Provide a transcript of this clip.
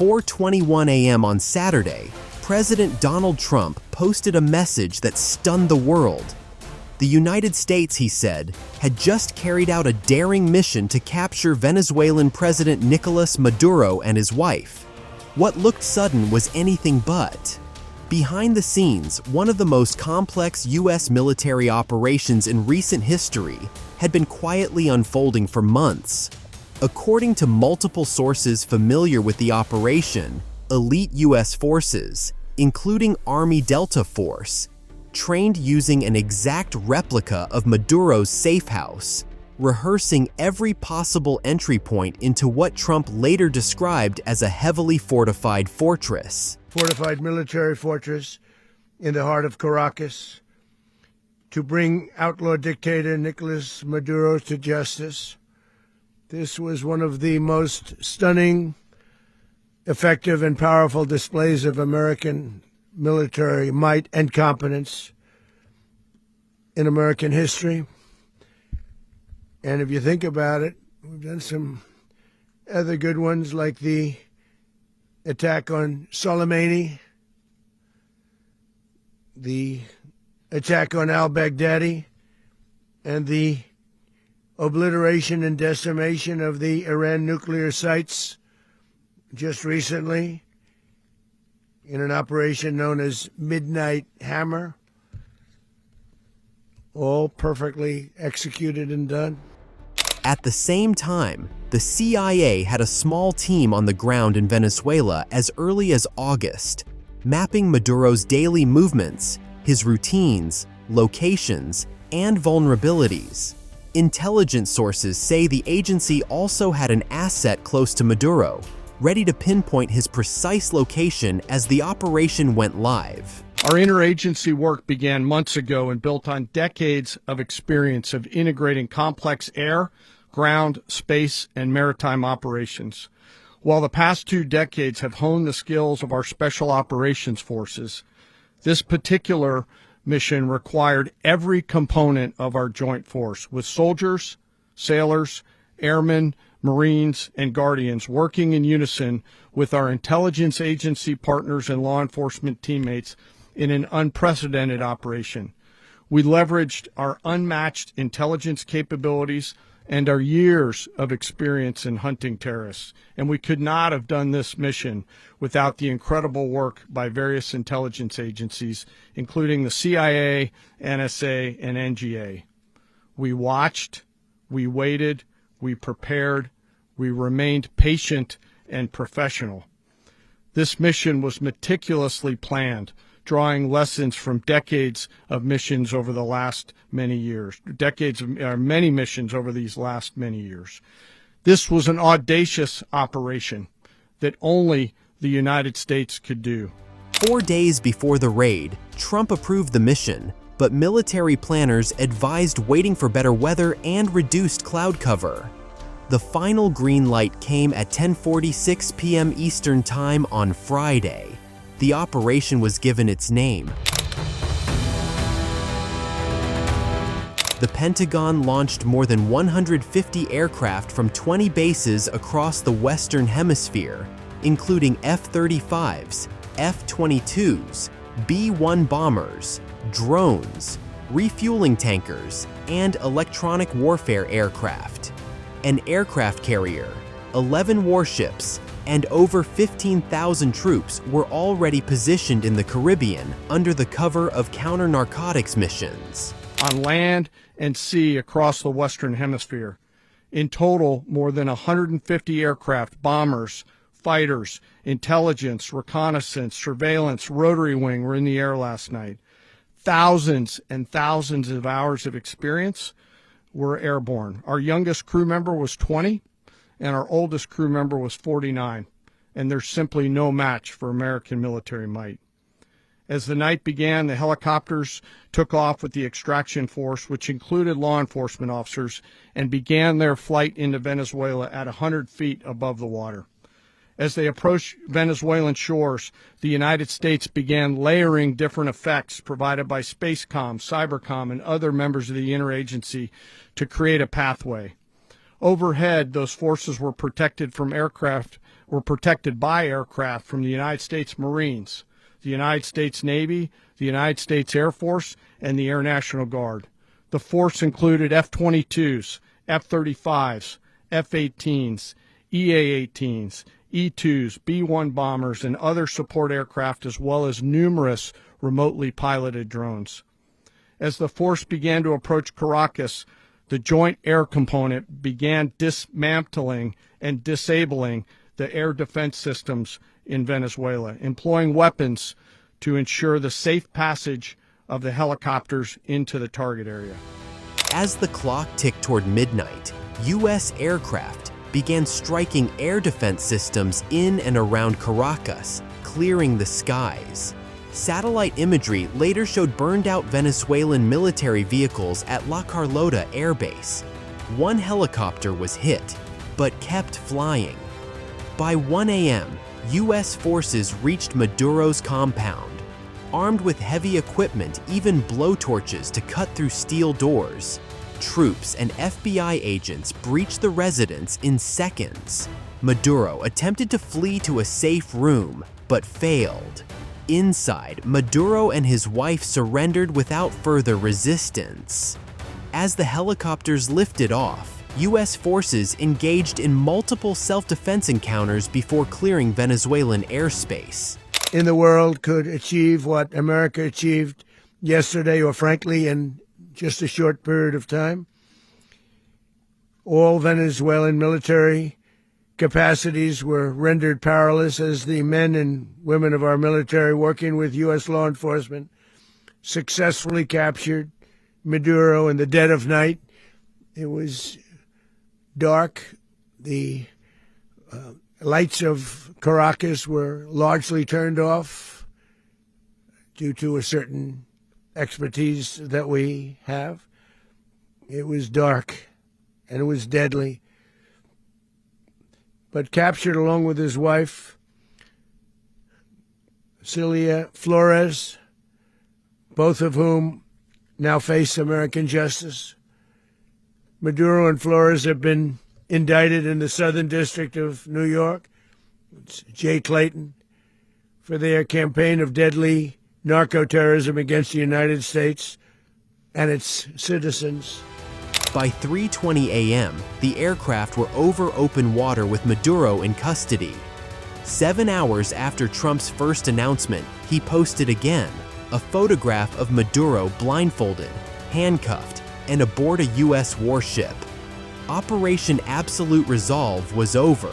4:21 a.m. on Saturday, President Donald Trump posted a message that stunned the world. The United States, he said, had just carried out a daring mission to capture Venezuelan President Nicolás Maduro and his wife. What looked sudden was anything but. Behind the scenes, one of the most complex U.S. military operations in recent history had been quietly unfolding for months. According to multiple sources familiar with the operation, elite U.S. forces, including Army Delta Force, trained using an exact replica of Maduro's safe house, rehearsing every possible entry point into what Trump later described as a heavily fortified fortress. Fortified military fortress in the heart of Caracas to bring outlaw dictator Nicolás Maduro to justice. This was one of the most stunning, effective, and powerful displays of American military might and competence in American history. And if you think about it, we've done some other good ones like the attack on Soleimani, the attack on al-Baghdadi, and the obliteration and decimation of the Iran nuclear sites just recently in an operation known as Midnight Hammer, all perfectly executed and done. At the same time, the CIA had a small team on the ground in Venezuela as early as August, mapping Maduro's daily movements, his routines, locations, and vulnerabilities. Intelligence sources say the agency also had an asset close to Maduro, ready to pinpoint his precise location as the operation went live. Our interagency work began months ago and built on decades of experience of integrating complex air, ground, space, and maritime operations. While the past 2 decades have honed the skills of our special operations forces, this particular mission required every component of our joint force, with soldiers, sailors, airmen, Marines, and Guardians working in unison with our intelligence agency partners and law enforcement teammates in an unprecedented operation. We leveraged our unmatched intelligence capabilities and our years of experience in hunting terrorists, and we could not have done this mission without the incredible work by various intelligence agencies, including the CIA, NSA, and NGA. We watched, we waited, we prepared, we remained patient and professional. This mission was meticulously planned, drawing lessons from decades of missions over the last many years, many missions over these last many years. This was an audacious operation that only the United States could do. 4 days before the raid, Trump approved the mission, but military planners advised waiting for better weather and reduced cloud cover. The final green light came at 10:46 p.m. Eastern Time on Friday. The operation was given its name. The Pentagon launched more than 150 aircraft from 20 bases across the Western Hemisphere, including F-35s, F-22s, B-1 bombers, drones, refueling tankers, and electronic warfare aircraft. An aircraft carrier, 11 warships, and over 15,000 troops were already positioned in the Caribbean under the cover of counter-narcotics missions. On land and sea across the Western Hemisphere. In total, more than 150 aircraft, bombers, fighters, intelligence, reconnaissance, surveillance, rotary wing were in the air last night. Thousands and thousands of hours of experience were airborne. Our youngest crew member was 20, and our oldest crew member was 49, and there's simply no match for American military might. As the night began, the helicopters took off with the extraction force, which included law enforcement officers, and began their flight into Venezuela at 100 feet above the water. As they approached Venezuelan shores, the United States began layering different effects provided by Spacecom, Cybercom, and other members of the interagency to create a pathway. Overhead, those forces were protected from aircraft were protected by aircraft from the United States Marines, the United States Navy, the United States Air Force, and the Air National Guard. The force included F-22s, F-35s, F-18s, EA-18s, E-2s, B-1 bombers, and other support aircraft, as well as numerous remotely piloted drones. As the force began to approach Caracas, the Joint Air Component began dismantling and disabling the air defense systems in Venezuela, employing weapons to ensure the safe passage of the helicopters into the target area. As the clock ticked toward midnight, U.S. aircraft began striking air defense systems in and around Caracas, clearing the skies. Satellite imagery later showed burned-out Venezuelan military vehicles at La Carlota Air Base. One helicopter was hit, but kept flying. By 1 a.m., U.S. forces reached Maduro's compound. Armed with heavy equipment, even blowtorches to cut through steel doors, troops and FBI agents breached the residence in seconds. Maduro attempted to flee to a safe room, but failed. Inside, Maduro and his wife surrendered without further resistance. As the helicopters lifted off, U.S. forces engaged in multiple self-defense encounters before clearing Venezuelan airspace. In the world could achieve what America achieved yesterday, or frankly, in just a short period of time. All Venezuelan military capacities were rendered powerless as the men and women of our military, working with U.S. law enforcement, successfully captured Maduro in the dead of night. It was dark. The lights of Caracas were largely turned off due to a certain expertise that we have. It was dark and it was deadly. But captured along with his wife, Celia Flores, both of whom now face American justice. Maduro and Flores have been indicted in the Southern District of New York, it's Jay Clayton, for their campaign of deadly narco-terrorism against the United States and its citizens. By 3:20 a.m., the aircraft were over open water with Maduro in custody. 7 hours after Trump's first announcement, he posted again a photograph of Maduro blindfolded, handcuffed, and aboard a U.S. warship. Operation Absolute Resolve was over,